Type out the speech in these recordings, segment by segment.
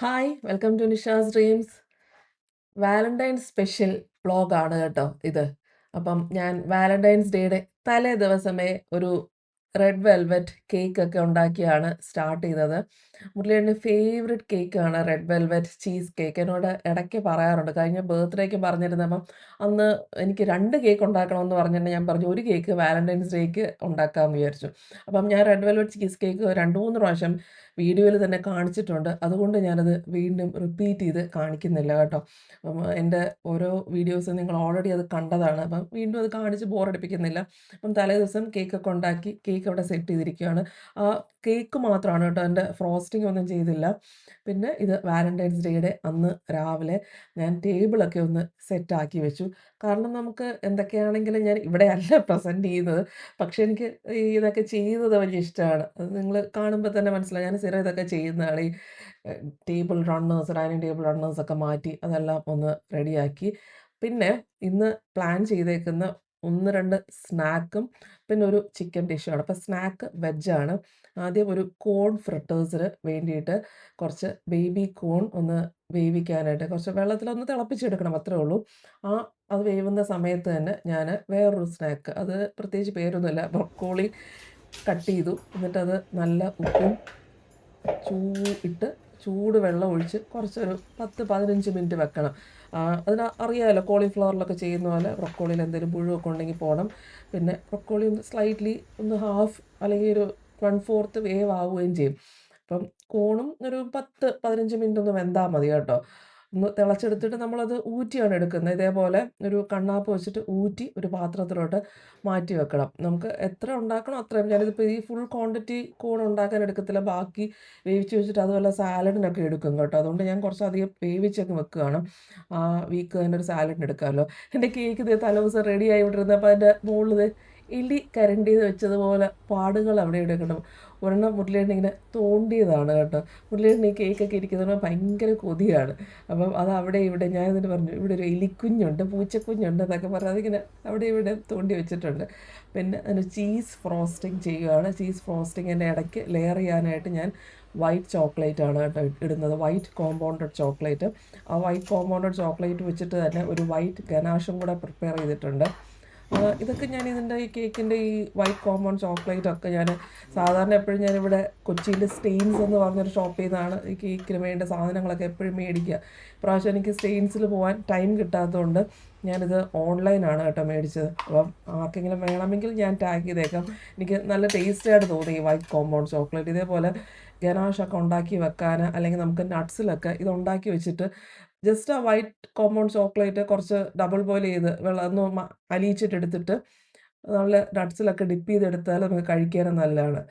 Hi welcome to Nisha's dreams. Valentine's special വ്ളോഗാണ് കേട്ടോ ഇത്. അപ്പം ഞാൻ വാലന്റൈൻസ് ഡേയുടെ തലേ ദിവസമേ ഒരു റെഡ് വെൽവെറ്റ് കേക്കൊക്കെ ഉണ്ടാക്കിയാണ് സ്റ്റാർട്ട് ചെയ്തത്. മുരളിയേട്ടൻ്റെ ഫേവററ്റ് കേക്കാണ് റെഡ് വെൽവെറ്റ് ചീസ് കേക്ക്. എന്നോട് ഇടയ്ക്ക് പറയാറുണ്ട്. കഴിഞ്ഞ ബർത്ത്ഡേക്ക് പറഞ്ഞിരുന്നപ്പം അന്ന് എനിക്ക് 2 കേക്ക് ഉണ്ടാക്കണമെന്ന് പറഞ്ഞിട്ട് ഞാൻ പറഞ്ഞു 1 കേക്ക് വാലന്റൈൻസ് ഡേക്ക് ഉണ്ടാക്കാമെന്ന് വിചാരിച്ചു. അപ്പം ഞാൻ റെഡ് വെൽവെറ്റ് ചീസ് കേക്ക് 2, 3 പ്രാവശ്യം വീഡിയോയിൽ തന്നെ കാണിച്ചിട്ടുണ്ട്. അതുകൊണ്ട് ഞാനത് വീണ്ടും റിപ്പീറ്റ് ചെയ്ത് കാണിക്കുന്നില്ല കേട്ടോ. അപ്പം എൻ്റെ ഓരോ വീഡിയോസും നിങ്ങൾ ഓൾറെഡി അത് കണ്ടതാണ്. അപ്പം വീണ്ടും അത് കാണിച്ച് ബോറടിപ്പിക്കുന്നില്ല. അപ്പം തലേദിവസം കേക്കൊക്കെ ഉണ്ടാക്കി കേക്ക് അവിടെ സെറ്റ് ചെയ്തിരിക്കുകയാണ്. ആ കേക്ക് മാത്രമാണ് കേട്ടോ, എൻ്റെ ഫ്രോസ്റ്റിംഗ് ഒന്നും ചെയ്തില്ല. പിന്നെ ഇത് വാലന്റൈൻസ് ഡേയുടെ അന്ന് രാവിലെ ഞാൻ ടേബിളൊക്കെ ഒന്ന് സെറ്റാക്കി വെച്ചു. കാരണം നമുക്ക് എന്തൊക്കെയാണെങ്കിലും ഞാൻ ഇവിടെയല്ല പ്രസൻറ്റ് ചെയ്യുന്നത്. പക്ഷേ എനിക്ക് ഇതൊക്കെ ചെയ്യുന്നത് വലിയ ഇഷ്ടമാണ്. അത് നിങ്ങൾ കാണുമ്പോൾ തന്നെ മനസ്സിലാവും. ഞാൻ സ്ഥിരം ഇതൊക്കെ ചെയ്യുന്നതാണ്. ഈ ടേബിൾ റണ്ണേഴ്സ്, ഡൈനിങ് ടേബിൾ റണ്ണേഴ്സൊക്കെ മാറ്റി അതെല്ലാം ഒന്ന് റെഡിയാക്കി. പിന്നെ ഇന്ന് പ്ലാൻ ചെയ്തേക്കുന്ന 1, 2 സ്നാക്കും പിന്നെ ഒരു ചിക്കൻ ഡിഷുമാണ്. അപ്പോൾ സ്നാക്ക് വെജാണ്. ആദ്യം ഒരു കോൺ ഫ്രിട്ടേഴ്സിന് വേണ്ടിയിട്ട് കുറച്ച് ബേബി കോൺ ഒന്ന് വേവിക്കാനായിട്ട് കുറച്ച് വെള്ളത്തിലൊന്ന് തിളപ്പിച്ചെടുക്കണം, അത്രേ ഉള്ളൂ. ആ അത് വേവുന്ന സമയത്ത് തന്നെ ഞാൻ വേറൊരു സ്നാക്ക്, അത് പ്രത്യേകിച്ച് പേരൊന്നുമില്ല, ബ്രൊക്കോളി കട്ട് ചെയ്തു. എന്നിട്ടത് നല്ല ഉപ്പും ഇട്ട് ചൂട് വെള്ളം ഒഴിച്ച് കുറച്ചൊരു 10-15 മിനിറ്റ് വെക്കണം. അതിന് അറിയാമല്ലോ, കോളിഫ്ലവറിലൊക്കെ ചെയ്യുന്ന പോലെ ബ്രൊക്കോളിയിൽ എന്തെങ്കിലും പുഴുവൊക്കെ ഉണ്ടെങ്കിൽ പോകണം. പിന്നെ ബ്രൊക്കോളി ഒന്ന് സ്ലൈറ്റ്ലി ഒന്ന് ഹാഫ് അല്ലെങ്കിൽ ഒരു 1/4 വേവ് ആവുകയും ചെയ്യും. അപ്പം കോണും ഒരു 10-15 മിനിറ്റ് ഒന്ന് വെന്താൽ മതി കേട്ടോ. ഒന്ന് തിളച്ചെടുത്തിട്ട് നമ്മളത് ഊറ്റിയാണ് എടുക്കുന്നത്. ഇതേപോലെ ഒരു കണ്ണാപ്പ് വെച്ചിട്ട് ഊറ്റി ഒരു പാത്രത്തിലോട്ട് മാറ്റി വെക്കണം. നമുക്ക് എത്ര ഉണ്ടാക്കണോ അത്രയും. ഞാനിതിപ്പോൾ ഈ ഫുൾ ക്വാണ്ടിറ്റി കോൺ ഉണ്ടാക്കാൻ എടുക്കത്തില്ല. ബാക്കി വേവിച്ച് വെച്ചിട്ട് അതുപോലെ സാലഡിനൊക്കെ എടുക്കും കേട്ടോ. അതുകൊണ്ട് ഞാൻ കുറച്ചധികം വേവിച്ചൊക്കെ വെക്കുകയാണ്. ആ വീക്ക് തന്നെ ഒരു സാലഡിന് എടുക്കാമല്ലോ. എൻ്റെ കേക്ക് ഇതേ തലേദിവസം റെഡി ആയിട്ടിരുന്നപ്പോൾ അതിൻ്റെ മുകളിൽ എലി കരണ്ടിന്ന് വെച്ചതുപോലെ പാടുകൾ അവിടെ എടുക്കണം. ഒരെണ്ണം മുരളിയേട്ടൻ ഇങ്ങനെ തോണ്ടിയതാണ് കേട്ടോ. മുരളിയേട്ടൻ ഈ കേക്കൊക്കെ ഇരിക്കുന്നത് ഭയങ്കര കൊതിയാണ്. അപ്പം അത് അവിടെ ഇവിടെ ഞാൻ എന്നിട്ട് പറഞ്ഞു, ഇവിടെ ഒരു എലിക്കുഞ്ഞുണ്ട്, പൂച്ചക്കുഞ്ഞുണ്ട് എന്നൊക്കെ പറഞ്ഞ് അതിങ്ങനെ അവിടെ ഇവിടെ തോണ്ടി വെച്ചിട്ടുണ്ട്. പിന്നെ അതിന് ചീസ് ഫ്രോസ്റ്റിംഗ് ചെയ്യുകയാണ്. ചീസ് ഫ്രോസ്റ്റിങ്ങിൻ്റെ ഇടയ്ക്ക് ലെയർ ചെയ്യാനായിട്ട് ഞാൻ വൈറ്റ് ചോക്ലേറ്റ് ആണ് കേട്ടോ ഇടുന്നത്. White compounded chocolate. ആ വൈറ്റ് കോമ്പൗണ്ടഡ് ചോക്ലേറ്റ് വെച്ചിട്ട് തന്നെ ഒരു വൈറ്റ് ഗനാഷും കൂടെ പ്രിപ്പയർ ചെയ്തിട്ടുണ്ട്. ഇതൊക്കെ ഞാൻ ഇതിൻ്റെ ഈ കേക്കിൻ്റെ ഈ വൈറ്റ് കോമ്പൗണ്ട് ചോക്ലേറ്റൊക്കെ ഞാൻ സാധാരണ എപ്പോഴും ഞാനിവിടെ കൊച്ചിയിൽ സ്റ്റെയിൻസ് എന്ന് പറഞ്ഞൊരു ഷോപ്പിൽ നിന്നാണ് ഈ കേക്കിന് വേണ്ട സാധനങ്ങളൊക്കെ എപ്പോഴും മേടിക്കുക. ഇപ്രാവശ്യം എനിക്ക് സ്റ്റെയിൻസിൽ പോകാൻ ടൈം കിട്ടാത്തതുകൊണ്ട് ഞാനിത് ഓൺലൈനാണ് കേട്ടോ മേടിച്ചത്. അപ്പം ആർക്കെങ്കിലും വേണമെങ്കിൽ ഞാൻ ടാഗ് ചെയ്തേക്കാം. എനിക്ക് നല്ല ടേസ്റ്റായിട്ട് തോന്നി ഈ വൈറ്റ് കോമ്പൗണ്ട് ചോക്ലേറ്റ്. ഇതേപോലെ ഗനാഷൊക്കെ ഉണ്ടാക്കി വെക്കാൻ, അല്ലെങ്കിൽ നമുക്ക് നട്ട്സിലൊക്കെ ഇത് ഉണ്ടാക്കി വെച്ചിട്ട് ജസ്റ്റ് ആ വൈറ്റ് കോമ്പൗണ്ട് ചോക്ലേറ്റ് കുറച്ച് ഡബിൾ ബോയിൽ ചെയ്ത് വെള്ളം ഒന്ന് അലിയിച്ചിട്ടെടുത്തിട്ട് നല്ല നട്ട്സിലൊക്കെ ഡിപ്പ് ചെയ്തെടുത്താൽ നമുക്ക് കഴിക്കാനും നല്ലതാണ്.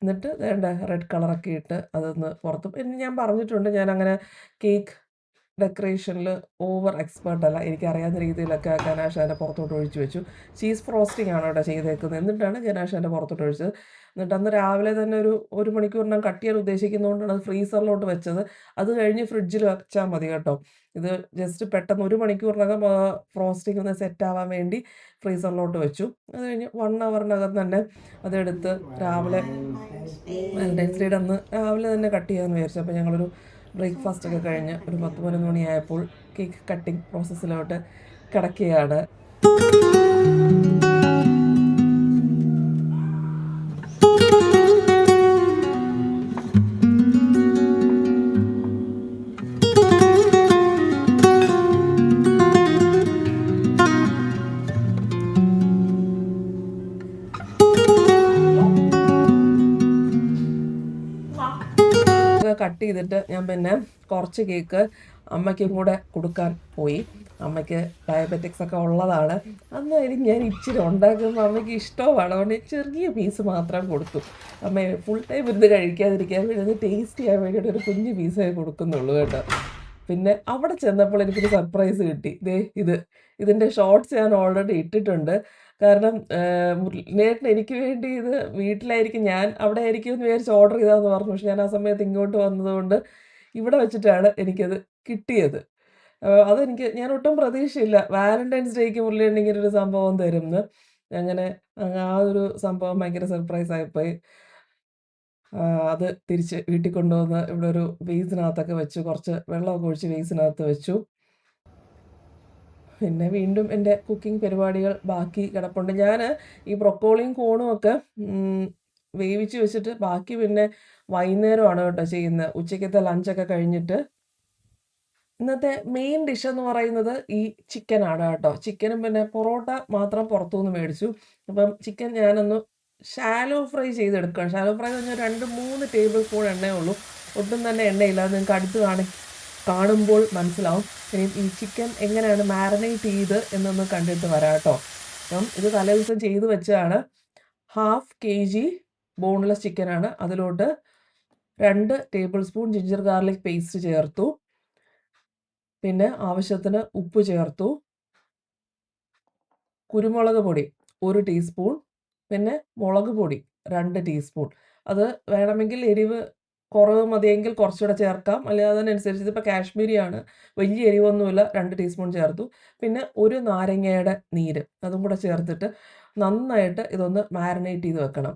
എന്നിട്ട് വേണ്ട റെഡ് കളറൊക്കെ ഇട്ട് അതൊന്ന് പുറത്ത്, പിന്നെ ഞാൻ പറഞ്ഞിട്ടുണ്ട് ഞാനങ്ങനെ കേക്ക് ഡെക്കറേഷനിൽ ഓവർ എക്സ്പേർട്ട് അല്ല. എനിക്കറിയാവുന്ന രീതിയിലൊക്കെ ഗനാഷ് അതിൻ്റെ പുറത്തോട്ട് ഒഴിച്ച് വെച്ചു. ചീസ് ഫ്രോസ്റ്റിംഗ് ആണ് കേട്ടോ ചെയ്തേക്കുന്നത്. എന്നിട്ടാണ് ഗനാഷ് അതിൻ്റെ പുറത്തോട്ട് ഒഴിച്ചത്. എന്നിട്ട് അന്ന് രാവിലെ തന്നെ ഒരു മണിക്കൂറിനകം കട്ട് ചെയ്യാൻ ഉദ്ദേശിക്കുന്നതുകൊണ്ടാണ് അത് ഫ്രീസറിലോട്ട് വെച്ചത്. അത് കഴിഞ്ഞ് ഫ്രിഡ്ജിൽ വെച്ചാൽ മതി കേട്ടോ. ഇത് ജസ്റ്റ് പെട്ടെന്ന് 1 മണിക്കൂറിനകം ഫ്രോസ്റ്റിംഗ് ഒന്ന് സെറ്റ് ആവാൻ വേണ്ടി ഫ്രീസറിലോട്ട് വെച്ചു. അത് കഴിഞ്ഞ് 1 അവറിനകം തന്നെ അതെടുത്ത് രാവിലെ വാലന്റൈൻസ് ഡേയുടെ അന്ന് രാവിലെ തന്നെ കട്ട് ചെയ്യാമെന്ന് വിചാരിച്ചു. അപ്പോൾ ഞങ്ങളൊരു ബ്രേക്ക്ഫാസ്റ്റ് ഒക്കെ കഴിഞ്ഞ് ഒരു 10-11 മണിയായപ്പോൾ കേക്ക് കട്ടിംഗ് പ്രോസസ്സിലോട്ട് കിടക്കുകയാണ്. കട്ട് ചെയ്തിട്ട് ഞാൻ പിന്നെ കുറച്ച് കേക്ക് അമ്മയ്ക്കും കൂടെ കൊടുക്കാൻ പോയി. അമ്മയ്ക്ക് ഡയബറ്റിക്സ് ഒക്കെ ഉള്ളതാണ്. അന്നായിരിക്കും ഞാൻ ഇച്ചിരി ഉണ്ടാക്കുമ്പോൾ അമ്മയ്ക്ക് ഇഷ്ടമാണ്. അതുകൊണ്ട് ചെറിയ പീസ് മാത്രം കൊടുത്തു. അമ്മ ഫുൾ ടൈം ഇരുന്ന് കഴിക്കാതിരിക്കാൻ വേണ്ടി ടേസ്റ്റ് ചെയ്യാൻ വേണ്ടിയിട്ട് ഒരു കുഞ്ഞു പീസേ കൊടുക്കുന്നുള്ളൂ കേട്ടോ. പിന്നെ അവിടെ ചെന്നപ്പോൾ എനിക്കൊരു സർപ്രൈസ് കിട്ടി. ഇതിൻ്റെ ഷോർട്സ് ഞാൻ ഓൾറെഡി ഇട്ടിട്ടുണ്ട്. കാരണം മുരളിയേട്ടൻ എനിക്ക് വേണ്ടി ഇത് വീട്ടിലായിരിക്കും, ഞാൻ അവിടെ ആയിരിക്കും എന്ന് വിചാരിച്ച് ഓർഡർ ചെയ്തതെന്ന് പറഞ്ഞു. പക്ഷെ ഞാൻ ആ സമയത്ത് ഇങ്ങോട്ട് വന്നതുകൊണ്ട് ഇവിടെ വെച്ചിട്ടാണ് എനിക്കത് കിട്ടിയത്. ഞാൻ ഒട്ടും പ്രതീക്ഷയില്ല വാലന്റൈൻസ് ഡേക്ക് മുരളിയേട്ടൻ ഇങ്ങനെ ഒരു സംഭവം തരുമെന്ന്. അങ്ങനെ ആ ഒരു സംഭവം ഭയങ്കര സർപ്രൈസ് ആയിപ്പോയി. അത് തിരിച്ച് വീട്ടിൽ കൊണ്ടുവന്ന് ഇവിടെ ഒരു വേസിനകത്തൊക്കെ വെച്ചു, കുറച്ച് വെള്ളമൊക്കെ ഒഴിച്ച് വേസിനകത്ത് വെച്ചു. പിന്നെ വീണ്ടും എൻ്റെ കുക്കിംഗ് പരിപാടികൾ ബാക്കി കിടപ്പുണ്ട്. ഞാൻ ഈ ബ്രൊക്കോളിയും കോണും ഒക്കെ വേവിച്ച് വെച്ചിട്ട് ബാക്കി പിന്നെ വൈകുന്നേരമാണ് കേട്ടോ ചെയ്യുന്നത്, ഉച്ചയ്ക്കത്തെ ലഞ്ചൊക്കെ കഴിഞ്ഞിട്ട്. ഇന്നത്തെ മെയിൻ ഡിഷ് എന്ന് പറയുന്നത് ഈ ചിക്കനാണ് കേട്ടോ. ചിക്കനും പിന്നെ പൊറോട്ട മാത്രം പുറത്തുനിന്ന് മേടിച്ചു. അപ്പം ചിക്കൻ ഞാനൊന്ന് ഷാലോ ഫ്രൈ ചെയ്തെടുക്കുകയാണ്. ഷാലോ ഫ്രൈ എന്ന് പറഞ്ഞാൽ 2-3 ടേബിൾ സ്പൂൺ എണ്ണയേ ഉള്ളൂ, ഒട്ടും തന്നെ എണ്ണയില്ല. അത് നിങ്ങൾക്ക് അടുത്ത് കാണുമ്പോൾ മനസ്സിലാവും. ഇനി ഈ ചിക്കൻ എങ്ങനെയാണ് മാരിനേറ്റ് ചെയ്ത് എന്നൊന്ന് കണ്ടിട്ട് വരാം കേട്ടോ. അപ്പം ഇത് തലേ ദിവസം ചെയ്ത് വെച്ചതാണ്. 1/2 kg ബോൺലെസ് ചിക്കനാണ്. അതിലോട്ട് 2 table spoon ginger garlic paste ചേർത്തു. പിന്നെ ആവശ്യത്തിന് ഉപ്പ് ചേർത്തു. കുരുമുളക് പൊടി 1 ടീസ്പൂൺ. പിന്നെ മുളക് പൊടി 2 ടീസ്പൂൺ. അത് വേണമെങ്കിൽ എരിവ് കുറവ് മതിയെങ്കിൽ കുറച്ചുകൂടെ ചേർക്കാം, അല്ലെങ്കിൽ അതിനനുസരിച്ച്. ഇതിപ്പോൾ കാശ്മീരിയാണ്, വലിയ എരിവൊന്നുമില്ല. 2 ടീസ്പൂൺ ചേർത്തു. പിന്നെ 1 നാരങ്ങയുടെ നീര് അതും കൂടെ ചേർത്തിട്ട് നന്നായിട്ട് ഇതൊന്ന് മാരിനേറ്റ് ചെയ്ത് വെക്കണം.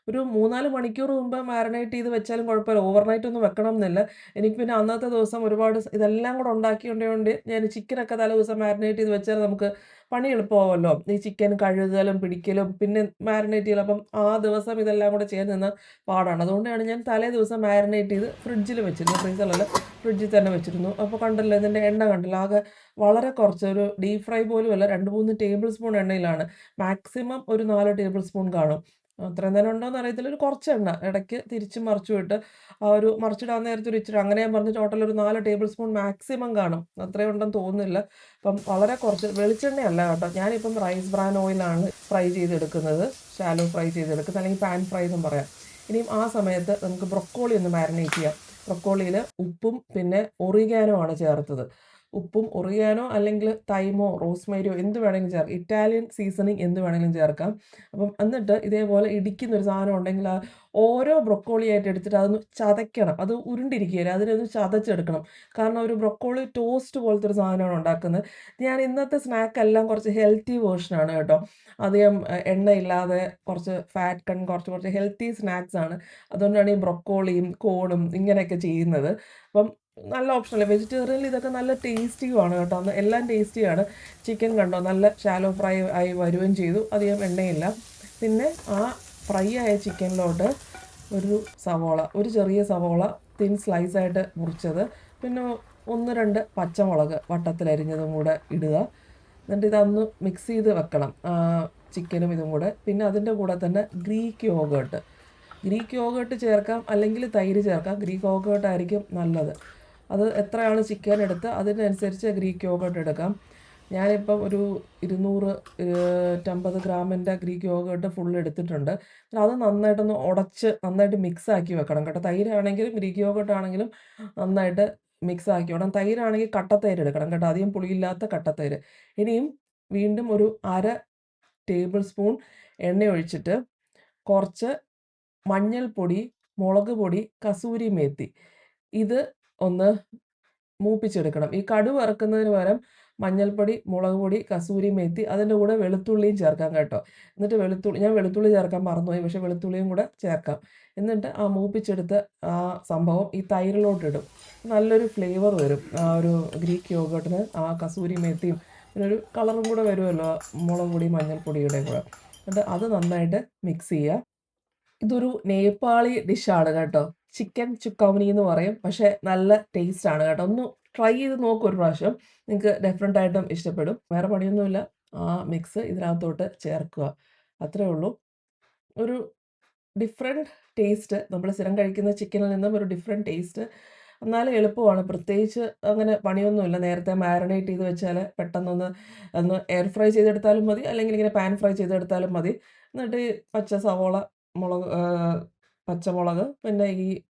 ഒരു 3-4 മണിക്കൂർ മുമ്പ് മാരിനേറ്റ് ചെയ്ത് വെച്ചാലും കുഴപ്പമില്ല, ഓവർനൈറ്റ് ഒന്നും വെക്കണം എന്നില്ല. എനിക്ക് പിന്നെ അന്നത്തെ ദിവസം ഒരുപാട് ഇതെല്ലാം കൂടെ ഉണ്ടാക്കിയോണ്ട് ഞാൻ ചിക്കനൊക്കെ തലേ ദിവസം മാരിനേറ്റ് ചെയ്ത് വെച്ചാൽ നമുക്ക് പണി എളുപ്പമാവുമല്ലോ. ഈ ചിക്കൻ കഴുകലും പിടിക്കലും പിന്നെ മാരിനേറ്റ് ചെയ്യലും. അപ്പം ആ ദിവസം ഇതെല്ലാം കൂടെ ചെയ്യാൻ നിന്നാൽ പാടാണ്. അതുകൊണ്ടാണ് ഞാൻ തലേ ദിവസം മാരിനേറ്റ് ചെയ്ത് ഫ്രിഡ്ജിൽ വെച്ചിരുന്നു. ഫ്രീസറിലല്ല, ഫ്രിഡ്ജിൽ തന്നെ വെച്ചിരുന്നു. അപ്പോൾ കണ്ടല്ലോ, ഇതിൻ്റെ എണ്ണ കണ്ടല്ലോ, ആകെ വളരെ കുറച്ച്, ഒരു ഡീപ് ഫ്രൈ പോലും അല്ല, 2-3 ടേബിൾ സ്പൂൺ എണ്ണയിലാണ്. മാക്സിമം ഒരു 4 ടേബിൾ സ്പൂൺ കാണും. അത്രയും തന്നെ ഉണ്ടോയെന്ന് അറിയത്തില്ല. ഒരു കുറച്ച് എണ്ണ ഇടയ്ക്ക് തിരിച്ച് മറിച്ചു വിട്ട് ആ ഒരു മറിച്ചിടാൻ നേരത്തെ ഒരു ഇച്ചിരി, അങ്ങനെ ഞാൻ പറഞ്ഞ് ടോട്ടൽ ഒരു 4 ടേബിൾ സ്പൂൺ മാക്സിമം കാണും. അത്രയും ഉണ്ടെന്ന് തോന്നുന്നില്ല. അപ്പം വളരെ കുറച്ച്, വെളിച്ചെണ്ണയല്ല കേട്ടോ. ഞാനിപ്പം റൈസ് ബ്രാൻ ഓയിലാണ് ഫ്രൈ ചെയ്തെടുക്കുന്നത്, ഷാലോ ഫ്രൈ ചെയ്തെടുക്കുന്നത്, അല്ലെങ്കിൽ പാൻ ഫ്രൈ എന്നും പറയാം. ഇനിയും ആ സമയത്ത് നമുക്ക് ബ്രൊക്കോളി ഒന്ന് മാരിനേറ്റ് ചെയ്യാം. ബ്രൊക്കോളിയിൽ ഉപ്പും പിന്നെ ഒറിഗാനോ ആണ് ചേർത്തത്. ഉപ്പും ഒറിഗാനോ അല്ലെങ്കിൽ തൈമോ റോസ്മേരിയോ എന്ത് വേണമെങ്കിലും ചേർക്കാം. ഇറ്റാലിയൻ സീസണിങ് എന്ത് വേണമെങ്കിലും ചേർക്കാം. അപ്പം എന്നിട്ട് ഇതേപോലെ ഇടിക്കുന്നൊരു സാധനം ഉണ്ടെങ്കിൽ ആ ഓരോ ബ്രൊക്കോളി ആയിട്ട് എടുത്തിട്ട് അതൊന്ന് ചതയ്ക്കണം. അത് ഉരുണ്ടിരിക്കുകയില്ല, അതിനൊന്ന് ചതച്ചെടുക്കണം. കാരണം ഒരു ബ്രൊക്കോളി ടോസ്റ്റ് പോലത്തെ ഒരു സാധനമാണ് ഉണ്ടാക്കുന്നത്. ഞാൻ ഇന്നത്തെ സ്നാക്കെല്ലാം കുറച്ച് ഹെൽത്തി വേർഷനാണ് കേട്ടോ. അധികം എണ്ണയില്ലാതെ കുറച്ച് ഫാറ്റ് കുറച്ച് ഹെൽത്തി സ്നാക്സ് ആണ്. അതുകൊണ്ടാണ് ഈ ബ്രൊക്കോളിയും കോണും ഇങ്ങനെയൊക്കെ ചെയ്യുന്നത്. അപ്പം നല്ല ഓപ്ഷനല്ലേ. വെജിറ്റേറിയനിൽ ഇതൊക്കെ നല്ല ടേസ്റ്റിയുമാണ് കേട്ടോ. എല്ലാം ടേസ്റ്റിയാണ്. ചിക്കൻ കണ്ടോ നല്ല ഷാലോ ഫ്രൈ ആയി വരുകയും ചെയ്തു, അധികം എണ്ണയില്ല. പിന്നെ ആ ഫ്രൈ ആയ ചിക്കനിലോട്ട് ഒരു ചെറിയ സവോള തിൻ സ്ലൈസായിട്ട് മുറിച്ചത്, പിന്നെ 1-2 പച്ചമുളക് വട്ടത്തിലരിഞ്ഞതും കൂടെ ഇടുക. എന്നിട്ട് ഇതൊന്ന് മിക്സ് ചെയ്ത് വെക്കണം, ചിക്കനും ഇതും കൂടെ. പിന്നെ അതിൻ്റെ കൂടെ തന്നെ ഗ്രീക്ക് യോഗേർട്ട് ചേർക്കാം, അല്ലെങ്കിൽ തൈര് ചേർക്കാം. ഗ്രീക്ക് യോഗേർട്ട് ആയിരിക്കും നല്ലത്. അത് എത്രയാണ് ചിക്കൻ എടുത്ത് അതിനനുസരിച്ച് ഗ്രീക്ക് യോഗേർട്ട് എടുക്കാം. ഞാനിപ്പം ഒരു 250 ഗ്രാമിൻ്റെ ഗ്രീക്ക് യോഗേർട്ട് ഫുൾ എടുത്തിട്ടുണ്ട്. അത് നന്നായിട്ടൊന്ന് ഉടച്ച് നന്നായിട്ട് മിക്സ് ആക്കി വെക്കണം കേട്ടോ. തൈരാണെങ്കിലും ഗ്രീക്ക് യോഗേർട്ട് ആണെങ്കിലും നന്നായിട്ട് മിക്സ് ആക്കി വേണം. തൈരാണെങ്കിൽ കട്ടത്തൈര് എടുക്കണം കേട്ടോ, അധികം പുളിയില്ലാത്ത കട്ടത്തൈര്. ഇനിയും വീണ്ടും ഒരു 1/2 ടേബിൾ സ്പൂൺ എണ്ണ ഒഴിച്ചിട്ട് കുറച്ച് മഞ്ഞൾപ്പൊടി, മുളക് പൊടി, കസൂരി മേത്തി ഇത് ഒന്ന് മൂപ്പിച്ചെടുക്കണം. ഈ കടുക് വറുക്കുന്നതിന് പകരം മഞ്ഞൾപ്പൊടി, മുളക് പൊടി, കസൂരി മേത്തി, അതിൻ്റെ കൂടെ വെളുത്തുള്ളിയും ചേർക്കാം കേട്ടോ. എന്നിട്ട് ഞാൻ വെളുത്തുള്ളി ചേർക്കാൻ മറന്നുപോയി, പക്ഷേ വെളുത്തുള്ളിയും കൂടെ ചേർക്കാം. എന്നിട്ട് ആ മൂപ്പിച്ചെടുത്ത് ആ സംഭവം ഈ തൈരിലോട്ടിടും. നല്ലൊരു ഫ്ലേവർ വരും ആ ഒരു ഗ്രീക്ക് യോഗേർട്ടിന്. ആ കസൂരി മേത്തിയും പിന്നെ ഒരു കളറും കൂടെ വരുമല്ലോ മുളക് പൊടി മഞ്ഞൾപ്പൊടിയുടെ കൂടെ. എന്നിട്ട് അത് നന്നായിട്ട് മിക്സ് ചെയ്യുക. ഇതൊരു നേപ്പാളി ഡിഷാണ് കേട്ടോ. ചിക്കൻ ചുക്കൗനി എന്ന് പറയും. പക്ഷേ നല്ല ടേസ്റ്റാണ് കേട്ടോ. ഒന്ന് ട്രൈ ചെയ്ത് നോക്കൂ ഒരു പ്രാവശ്യം. നിങ്ങൾക്ക് ഡെഫിനറ്റ് ആയിട്ടും ഇഷ്ടപ്പെടും. വേറെ പണിയൊന്നുമില്ല. ആ മിക്സ് ഇതിനകത്തോട്ട് ചേർക്കുക, അത്രേ ഉള്ളൂ. ഒരു ഡിഫറെൻറ്റ് ടേസ്റ്റ്, നമ്മൾ സ്ഥിരം കഴിക്കുന്ന ചിക്കനിൽ നിന്നും ഒരു ഡിഫറെൻറ്റ് ടേസ്റ്റ്. എന്നാലും എളുപ്പമാണ്, പ്രത്യേകിച്ച് അങ്ങനെ പണിയൊന്നുമില്ല. നേരത്തെ മാരിനേറ്റ് ചെയ്ത് വെച്ചാൽ പെട്ടെന്നൊന്ന് എയർ ഫ്രൈ ചെയ്തെടുത്താലും മതി, അല്ലെങ്കിൽ ഇങ്ങനെ പാൻ ഫ്രൈ ചെയ്തെടുത്താലും മതി. എന്നിട്ട് ഈ പച്ച സവോള, മുളക്, പച്ചമുളക്, പിന്നെ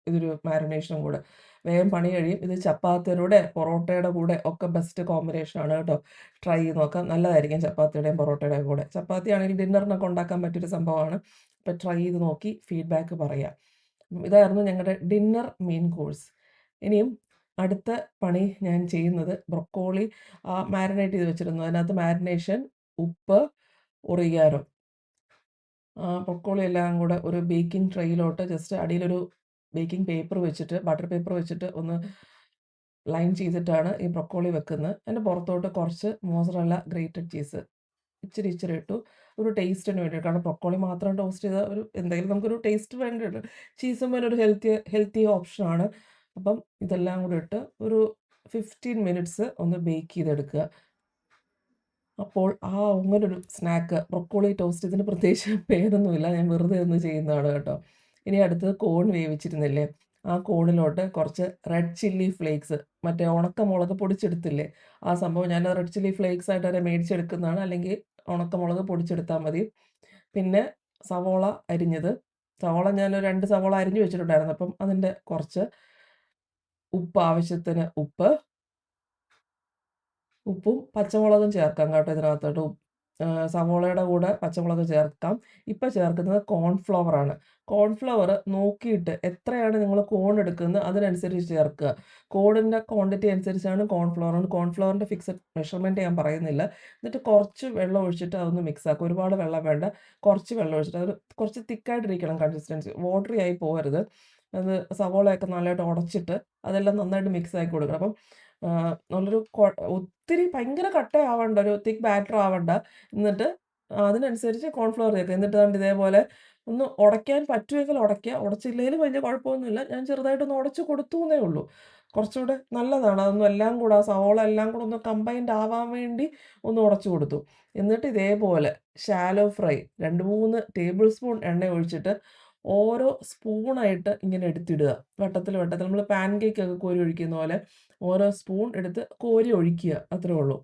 ഇതൊരു മാരിനേഷനും കൂടെ വേഗം പണി കഴിയും. ഇത് ചപ്പാത്തിയുടെ പൊറോട്ടയുടെ കൂടെ ഒക്കെ ബെസ്റ്റ് കോമ്പിനേഷനാണ് കേട്ടോ. ട്രൈ ചെയ്ത് നോക്കാം, നല്ലതായിരിക്കും ചപ്പാത്തിയുടെയും പൊറോട്ടയുടെയും കൂടെ. ചപ്പാത്തി ആണെങ്കിൽ ഡിന്നറിനൊക്കെ ഉണ്ടാക്കാൻ പറ്റിയൊരു സംഭവമാണ്. അപ്പോൾ ട്രൈ ചെയ്ത് നോക്കി ഫീഡ്ബാക്ക് പറയാം. ഇതായിരുന്നു ഞങ്ങളുടെ ഡിന്നർ മെയിൻ കോഴ്സ്. ഇനിയും അടുത്ത പണി ഞാൻ ചെയ്യുന്നത് ബ്രൊക്കോളി മാരിനേറ്റ് ചെയ്ത് വെച്ചിരുന്നു. അതിനകത്ത് മാരിനേഷൻ, ഉപ്പ്, ഒറിഗാനോ ബ്രൊക്കോളി എല്ലാം കൂടെ ഒരു ബേക്കിംഗ് ട്രേയിലോട്ട് ജസ്റ്റ് അടിയിലൊരു ബേക്കിംഗ് പേപ്പർ വെച്ചിട്ട് ബട്ടർ പേപ്പർ വെച്ചിട്ട് ഒന്ന് ലൈൻ ചെയ്തിട്ടാണ് ഈ ബ്രൊക്കോളി വെക്കുന്നത്. അതിൻ്റെ പുറത്തോട്ട് കുറച്ച് മോസറല്ല ഗ്രേറ്റഡ് ചീസ് ഇച്ചിരി ഇച്ചിരി ഇട്ടു. ഒരു ടേസ്റ്റിന് വേണ്ടി. കാരണം ബ്രൊക്കോളി മാത്രം ടോസ്റ്റ് ചെയ്താൽ ഒരു എന്തെങ്കിലും നമുക്കൊരു ടേസ്റ്റ് വേണ്ടിയിട്ട് ചീസും പിന്നെ ഒരു ഹെൽത്തി ഓപ്ഷനാണ്. അപ്പം ഇതെല്ലാം കൂടി ഇട്ട് ഒരു 15 മിനിറ്റ്സ് ഒന്ന് ബേക്ക് ചെയ്തെടുക്കുക. അപ്പോൾ അങ്ങനൊരു സ്നാക്ക് ബ്രൊക്കോളി ടോസ്റ്റ്. ഇതിന് പ്രത്യേകിച്ച് പേരൊന്നുമില്ല, ഞാൻ വെറുതെ ഒന്ന് ചെയ്യുന്നതാണ് കേട്ടോ. ഇനി അടുത്തത് കോൺ വേവിച്ചിരുന്നില്ലേ, ആ കോണിലോട്ട് കുറച്ച് റെഡ് ചില്ലി ഫ്ലേക്സ്, മറ്റേ ഉണക്കമുളക് പൊടിച്ചെടുത്തില്ലേ ആ സംഭവം, ഞാൻ റെഡ് ചില്ലി ഫ്ലേക്സ് ആയിട്ട് തന്നെ മേടിച്ചെടുക്കുന്നതാണ്, അല്ലെങ്കിൽ ഉണക്കമുളക് പൊടിച്ചെടുത്താൽ മതി. പിന്നെ സവോള അരിഞ്ഞത്, സവോള ഞാൻ 2 സവോള അരിഞ്ഞു വെച്ചിട്ടുണ്ടായിരുന്നു, അപ്പം അതിൻ്റെ കുറച്ച് ഉപ്പ്, ആവശ്യത്തിന് ഉപ്പും പച്ചമുളകും ചേർക്കാം കേട്ടോ ഇതിനകത്തോട്ട്. സവോളയുടെ കൂടെ പച്ചമുളക് ചേർക്കാം. ഇപ്പം ചേർക്കുന്നത് കോൺഫ്ലവറാണ്. കോൺഫ്ലവർ നോക്കിയിട്ട് എത്രയാണ് നിങ്ങൾ കോൺ എടുക്കുന്നത് അതിനനുസരിച്ച് ചേർക്കുക. കോണിൻ്റെ ക്വാണ്ടിറ്റി അനുസരിച്ചാണ് കോൺഫ്ലവർ. കോൺഫ്ലവറിൻ്റെ ഫിക്സഡ് മെഷർമെൻറ്റ് ഞാൻ പറയുന്നില്ല. എന്നിട്ട് കുറച്ച് വെള്ളം ഒഴിച്ചിട്ട് അതൊന്ന് മിക്സ് ആക്കുക. ഒരുപാട് വെള്ളം വേണ്ട, കുറച്ച് വെള്ളം ഒഴിച്ചിട്ട് അത് കുറച്ച് തിക്കായിട്ടിരിക്കണം കൺസിസ്റ്റൻസി, വാട്ടറി ആയി പോകരുത്. അത് സവോളയൊക്കെ നല്ലതായിട്ട് ഉടച്ചിട്ട് അതെല്ലാം നന്നായിട്ട് മിക്സ് ആക്കി കൊടുക്കണം. അപ്പം നല്ലൊരു ഒത്തിരി ഭയങ്കര കട്ടയാവണ്ട, ഒരു തിക്ക് ബാറ്റർ ആവണ്ട. എന്നിട്ട് അതിനനുസരിച്ച് കോൺഫ്ലവർ ചേർക്കുക. എന്നിട്ട് ദാണ്ട് ഇതേപോലെ ഒന്ന് ഉടയ്ക്കാൻ പറ്റുമെങ്കിൽ ഉടയ്ക്കുക. ഉടച്ചില്ലെങ്കിലും വലിയ കുഴപ്പമൊന്നുമില്ല. ഞാൻ ചെറുതായിട്ടൊന്ന് ഉടച്ച് കൊടുത്തു എന്നേ ഉള്ളൂ. കുറച്ചുകൂടെ നല്ലതാണ്. അതൊന്നും എല്ലാം കൂടെ ആ സവോള എല്ലാം കൂടെ ഒന്ന് കമ്പൈൻഡ് ആവാൻ വേണ്ടി ഒന്ന് ഉടച്ചു കൊടുത്തു. എന്നിട്ട് ഇതേപോലെ ഷാലോ ഫ്രൈ 2-3 ടേബിൾ സ്പൂൺ എണ്ണ ഒഴിച്ചിട്ട് ഓരോ സ്പൂണായിട്ട് ഇങ്ങനെ എടുത്തിടുക. വട്ടത്തിൽ വട്ടത്തിൽ നമ്മൾ പാൻ കേക്കൊക്കെ കോരി ഒഴിക്കുന്ന പോലെ ഓരോ സ്പൂൺ എടുത്ത് കോരി ഒഴിക്കുക, അത്രേ ഉള്ളൂ.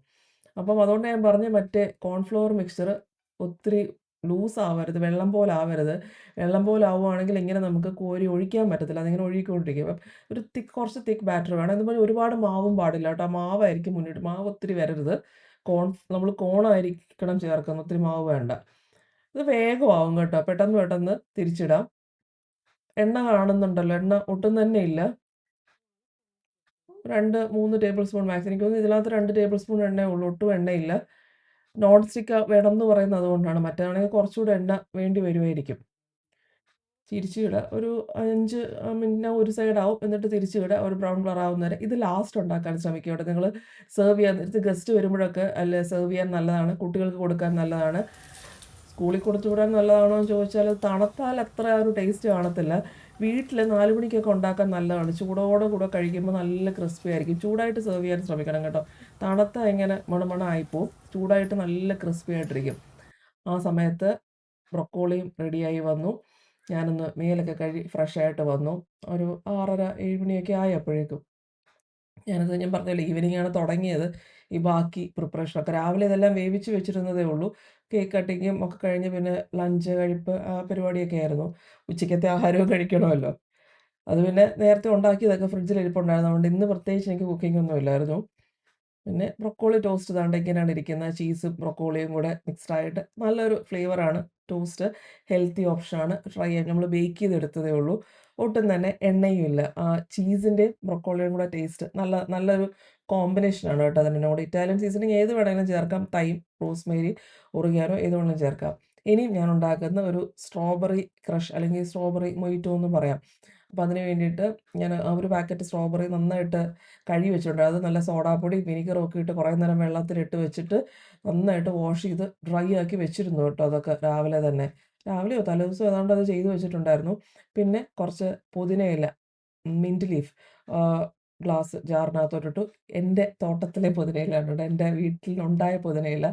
അപ്പം അതുകൊണ്ട് ഞാൻ പറഞ്ഞ് മറ്റേ കോൺഫ്ലവർ മിക്സ്ചർ ഒത്തിരി ലൂസ് ആവരുത്, വെള്ളം പോലെ ആവരുത്. വെള്ളം പോലെ ആവുകയാണെങ്കിൽ ഇങ്ങനെ നമുക്ക് കോരി ഒഴിക്കാൻ പറ്റത്തില്ല, അതിങ്ങനെ ഒഴുകിക്കൊണ്ടിരിക്കും. അപ്പം ഒരു കുറച്ച് തിക്ക് ബാറ്റർ വേണം. അതുപോലെ ഒരുപാട് മാവും പാടില്ല കേട്ടോ. ആ മാവായിരിക്കും മുന്നിട്ട്, മാവ് ഒത്തിരി വരരുത്. നമ്മൾ കോണായിരിക്കണം ചേർക്കുന്നത്, ഒത്തിരി മാവ് വേണ്ട. ഇത് വേഗമാവും കേട്ടോ, പെട്ടെന്ന് പെട്ടെന്ന് തിരിച്ചിടാം. എണ്ണ കാണുന്നുണ്ടല്ലോ, എണ്ണ ഒട്ടും തന്നെ ഇല്ല. 2-3 ടേബിൾ സ്പൂൺ മാക്സിമം. എനിക്ക് തോന്നുന്നു ഇതിനകത്ത് 2 ടേബിൾ സ്പൂൺ എണ്ണയേ ഉള്ളൂ, ഒട്ടും എണ്ണയില്ല. നോൺ സ്റ്റിക്ക് വേണം എന്ന് പറയുന്നത് അതുകൊണ്ടാണ്. മറ്റേതാണെങ്കിൽ കുറച്ചുകൂടെ എണ്ണ വേണ്ടി വരുമായിരിക്കും. തിരിച്ചിടുക, ഒരു 5 മിനിറ്റ് ഒരു സൈഡാവും, എന്നിട്ട് തിരിച്ചിടുക, ഒരു ബ്രൗൺ കളർ ആവുന്നവരെ. ഇത് ലാസ്റ്റ് ഉണ്ടാക്കാൻ ശ്രമിക്കുക കേട്ടോ. നിങ്ങൾ സെർവ് ചെയ്യാൻ നേരത്ത് ഗസ്റ്റ് വരുമ്പോഴൊക്കെ അല്ലെ സെർവ് ചെയ്യാൻ നല്ലതാണ്, കുട്ടികൾക്ക് കൊടുക്കാൻ നല്ലതാണ്. സ്കൂളിൽ കൊടുത്തുവിടാൻ നല്ലതാണോ എന്ന് ചോദിച്ചാൽ തണുത്താൽ അത്ര ഒരു ടേസ്റ്റ് കാണത്തില്ല. വീട്ടിൽ 4 മണിക്കൊക്കെ ഉണ്ടാക്കാൻ നല്ലതാണ്. ചൂടോടെ കൂടെ കഴിക്കുമ്പോൾ നല്ല ക്രിസ്പി ആയിരിക്കും. ചൂടായിട്ട് സെർവ് ചെയ്യാൻ ശ്രമിക്കണം കേട്ടോ. തണുത്ത ഇങ്ങനെ മണമണമായിപ്പോവും. ചൂടായിട്ട് നല്ല ക്രിസ്പി ആയിട്ടിരിക്കും. ആ സമയത്ത് ബ്രൊക്കോളിയും റെഡിയായി വന്നു. ഞാനൊന്ന് മേലൊക്കെ കഴുകി ഫ്രഷായിട്ട് വന്നു. ഒരു 6:30-7 മണിയൊക്കെ ആയി അപ്പോഴേക്കും. ഞാൻ പറഞ്ഞല്ലോ ഈവനിങ് ആണ് തുടങ്ങിയത്. ഈ ബാക്കി പ്രിപ്പറേഷനൊക്കെ രാവിലെ ഇതെല്ലാം വേവിച്ച് വെച്ചിരുന്നതേ ഉള്ളൂ. കേക്ക് കട്ടിങ്ങും ഒക്കെ കഴിഞ്ഞ് പിന്നെ ലഞ്ച് കഴിപ്പ് ആ പരിപാടിയൊക്കെ ആയിരുന്നു. ഉച്ചയ്ക്കത്തെ ആഹാരവും കഴിക്കണമല്ലോ. അത് പിന്നെ നേരത്തെ ഉണ്ടാക്കിയതൊക്കെ ഫ്രിഡ്ജിൽ ഇരിപ്പുണ്ടായിരുന്നു. അതുകൊണ്ട് ഇന്ന് പ്രത്യേകിച്ച് എനിക്ക് കുക്കിംഗ് ഒന്നും ഇല്ലായിരുന്നു. പിന്നെ ബ്രൊക്കോളി ടോസ്റ്റ് ദാണ്ട് ഇങ്ങനെയാണ് ഇരിക്കുന്നത്. ചീസും ബ്രൊക്കോളിയും കൂടെ മിക്സ്ഡ് ആയിട്ട് നല്ലൊരു ഫ്ലേവറാണ്. ടോസ്റ്റ് ഹെൽത്തി ഓപ്ഷനാണ്. ട്രൈ ചെയ്യാൻ നമ്മൾ ബേക്ക് ചെയ്തെടുത്തതേ ഉള്ളൂ. ഒട്ടും തന്നെ എണ്ണയും ഇല്ല. ആ ചീസിൻ്റെയും ബ്രൊക്കോളിയും കൂടെ ടേസ്റ്റ് നല്ലൊരു കോമ്പിനേഷനാണ് കേട്ടോ. അതിനോട് ഇറ്റാലിയൻ സീസണിങ് ഏത് വേണമെങ്കിലും ചേർക്കാം. തൈം, റോസ്മേരി, ഒറിഗാനോ ഏത് വേണമെങ്കിലും ചേർക്കാം. ഇനിയും ഞാൻ ഉണ്ടാക്കുന്ന ഒരു സ്ട്രോബെറി ക്രഷ് അല്ലെങ്കിൽ സ്ട്രോബെറി മൊയ്റ്റോ എന്ന് പറയാം. അപ്പോൾ അതിന് വേണ്ടിയിട്ട് ഞാൻ ഒരു പാക്കറ്റ് സ്ട്രോബെറി നന്നായിട്ട് കഴുകി വെച്ചിട്ടുണ്ട്. അത് നല്ല സോഡാപ്പൊടി വിനീഗറും ഒക്കെ ഇട്ട് കുറേ നേരം വെള്ളത്തിലിട്ട് വെച്ചിട്ട് നന്നായിട്ട് വാഷ് ചെയ്ത് ഡ്രൈ ആക്കി വെച്ചിരുന്നു കേട്ടോ. അതൊക്കെ രാവിലെ തന്നെ, രാവിലെയോ തലേദിവസം ഏതാണ്ട് അത് ചെയ്ത് വെച്ചിട്ടുണ്ടായിരുന്നു. പിന്നെ കുറച്ച് പുതിനയില, മിൻറ്റ് ലീഫ് ഗ്ലാസ് ജാറിനകത്തോട്ടിട്ടു. എൻ്റെ തോട്ടത്തിലെ പുതിനയിലാണ് കേട്ടോ, എൻ്റെ വീട്ടിലുണ്ടായ പുതിനയില.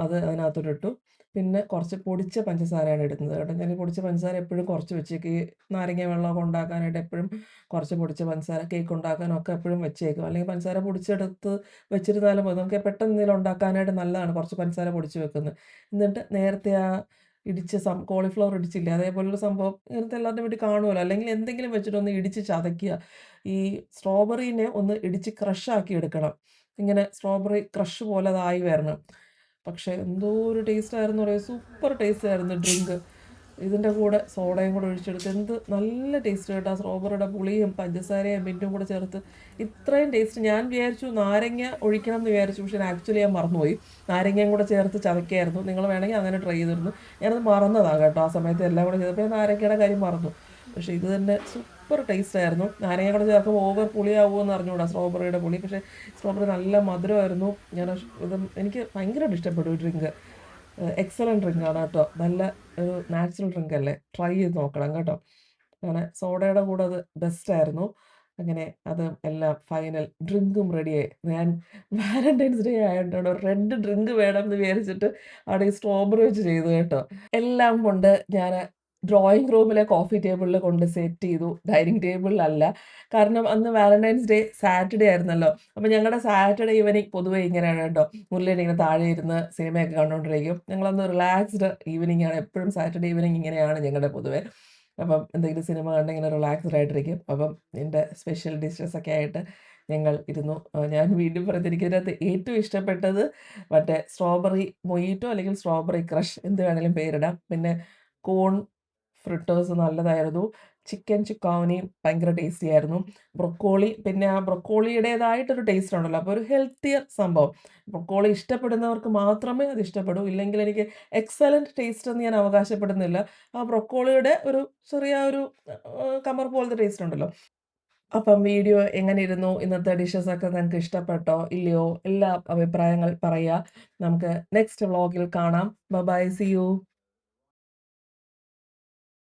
അത് അതിനകത്തോട്ടിട്ടു. പിന്നെ കുറച്ച് പൊടിച്ച പഞ്ചസാരയാണ് ഇടുന്നത് കേട്ടോ. ഞാൻ ഈ പൊടിച്ച പഞ്ചസാര എപ്പോഴും കുറച്ച് വെച്ചേക്കും. ഈ നാരങ്ങ വെള്ളമൊക്കെ ഉണ്ടാക്കാനായിട്ട് എപ്പോഴും കുറച്ച് പൊടിച്ച പഞ്ചസാര, കേക്ക് ഉണ്ടാക്കാനൊക്കെ എപ്പോഴും വെച്ചേക്കും. അല്ലെങ്കിൽ പഞ്ചസാര പൊടിച്ചെടുത്ത് വെച്ചിരുന്നാലും മതി. നമുക്ക് പെട്ടെന്ന് എന്തെങ്കിലും ഉണ്ടാക്കാനായിട്ട് നല്ലതാണ് കുറച്ച് പഞ്ചസാര പൊടിച്ച് വെക്കുന്നത്. എന്നിട്ട് നേരത്തെ ആ ഇടിച്ച കോളിഫ്ലവർ ഇടിച്ചില്ലേ, അതേപോലൊരു സംഭവം ഇങ്ങനത്തെ എല്ലാവരുടെയും വീട്ടിൽ കാണുമല്ലോ. അല്ലെങ്കിൽ എന്തെങ്കിലും വെച്ചിട്ടൊന്ന് ഇടിച്ച് ചതയ്ക്കുക. ഈ സ്ട്രോബെറീനെ ഒന്ന് ഇടിച്ച് ക്രഷാക്കി എടുക്കണം. ഇങ്ങനെ സ്ട്രോബെറി ക്രഷ് പോലെ അതായി വരണം. പക്ഷേ എന്തോ ഒരു ടേസ്റ്റ് ആയിരുന്നു പറയുക, സൂപ്പർ ടേസ്റ്റ് ആയിരുന്നു ഡ്രിങ്ക്. ഇതിൻ്റെ കൂടെ സോഡയും കൂടെ ഒഴിച്ചെടുത്ത് എന്ത് നല്ല ടേസ്റ്റ് കേട്ടോ. സ്ട്രോബെറിയുടെ പുളിയും പഞ്ചസാരയും മിൻറ്റും കൂടെ ചേർത്ത് ഇത്രയും ടേസ്റ്റ്. ഞാൻ വിചാരിച്ചു നാരങ്ങ ഒഴിക്കണം എന്ന് വിചാരിച്ചു, പക്ഷേ ആക്ച്വലി ഞാൻ മറന്നുപോയി. നാരങ്ങയും കൂടെ ചേർത്ത് ചതയ്ക്കായിരുന്നു. നിങ്ങൾ വേണമെങ്കിൽ അങ്ങനെ ട്രൈ ചെയ്തിരുന്നു. ഞാനത് മറന്നതാണ് കേട്ടോ. ആ സമയത്ത് എല്ലാം കൂടെ ചെയ്തപ്പോൾ ഞാൻ നാരങ്ങയുടെ കാര്യം മറന്നു. പക്ഷേ ഇത് തന്നെ സൂപ്പർ ടേസ്റ്റ് ആയിരുന്നു. നാരങ്ങ കൂടെ ചേർക്കുമ്പോൾ ഓവർ പുളിയാവുമോ എന്ന് അറിഞ്ഞുകൂടാ സ്ട്രോബെറിയുടെ പുളി. പക്ഷേ സ്ട്രോബെറി നല്ല മധുരമായിരുന്നു. ഞാൻ ഇത് എനിക്ക് ഭയങ്കരമായിട്ട് ഇഷ്ടപ്പെട്ടു ഈ ഡ്രിങ്ക്. എക്സലൻറ്റ് ഡ്രിങ്കാണ് കേട്ടോ. നല്ല ഒരു നാച്ചുറൽ ഡ്രിങ്ക് അല്ലേ. ട്രൈ ചെയ്ത് നോക്കണം കേട്ടോ. അങ്ങനെ സോഡയുടെ കൂടെ അത് ബെസ്റ്റായിരുന്നു. അങ്ങനെ അത് എല്ലാം ഫൈനൽ ഡ്രിങ്കും റെഡിയായി. ഞാൻ വാലന്റൈൻസ് ഡേ ആയതുകൊണ്ട് റെഡ് ഡ്രിങ്ക് വേണം എന്ന് വിചാരിച്ചിട്ട് അവിടെ ഈ സ്ട്രോബെറി വെച്ച് ചെയ്തു കേട്ടോ. എല്ലാം കൊണ്ട് ഞാൻ ഡ്രോയിങ് റൂമിലെ കോഫി ടേബിളിൽ കൊണ്ട് സെറ്റ് ചെയ്തു. ഡൈനിങ് ടേബിളിലല്ല. കാരണം അന്ന് വാലന്റൈൻസ് ഡേ സാറ്റർഡേ ആയിരുന്നല്ലോ. അപ്പോൾ ഞങ്ങളുടെ സാറ്റർഡേ ഈവനിങ് പൊതുവേ ഇങ്ങനെയാണ് കേട്ടോ. മുരളി ഇങ്ങനെ താഴെ ഇരുന്ന് സിനിമയൊക്കെ കണ്ടുകൊണ്ടിരിക്കും. ഞങ്ങളന്ന് റിലാക്സ്ഡ് ഈവനിങ് ആണ്. എപ്പോഴും സാറ്റർഡേ ഈവനിങ് ഇങ്ങനെയാണ് ഞങ്ങളുടെ പൊതുവേ. അപ്പം എന്തെങ്കിലും സിനിമ കണ്ട് ഇങ്ങനെ റിലാക്സ്ഡ് ആയിട്ടിരിക്കും. അപ്പം എൻ്റെ സ്പെഷ്യൽ ഡിഷസ് ഒക്കെ ആയിട്ട് ഞങ്ങൾ ഇരുന്നു. ഞാൻ വീണ്ടും പറയുന്നത് എനിക്കിതിനകത്ത് ഏറ്റവും ഇഷ്ടപ്പെട്ടത് മറ്റേ സ്ട്രോബെറി മൊയ്റ്റോ അല്ലെങ്കിൽ സ്ട്രോബെറി ക്രഷ് എന്ത് വേണമെങ്കിലും പേരിടാം. പിന്നെ കോൺ ഫ്രിട്ടേഴ്സ് നല്ലതായിരുന്നു. ചിക്കൻ ചുക്കാവനിയും ഭയങ്കര ടേസ്റ്റി ആയിരുന്നു. ബ്രൊക്കോളി, പിന്നെ ആ ബ്രൊക്കോളിയുടേതായിട്ടൊരു ടേസ്റ്റ് ഉണ്ടല്ലോ. അപ്പോൾ ഒരു ഹെൽത്തിയർ സംഭവം. ബ്രൊക്കോളി ഇഷ്ടപ്പെടുന്നവർക്ക് മാത്രമേ അത് ഇഷ്ടപ്പെടൂ. ഇല്ലെങ്കിൽ എനിക്ക് എക്സലൻറ്റ് ടേസ്റ്റ് എന്ന് ഞാൻ അവകാശപ്പെടുന്നില്ല. ആ ബ്രൊക്കോളിയുടെ ഒരു ചെറിയ ഒരു കമർ പോലത്തെ ടേസ്റ്റ് ഉണ്ടല്ലോ. അപ്പം വീഡിയോ എങ്ങനെയിരുന്നു? ഇന്നത്തെ ഡിഷസൊക്കെ നിങ്ങൾക്ക് ഇഷ്ടപ്പെട്ടോ? ഇല്ലയോ? എല്ലാ അഭിപ്രായങ്ങൾ പറയുക. നമുക്ക് നെക്സ്റ്റ് വ്ളോഗിൽ കാണാം. Bye bye. See U.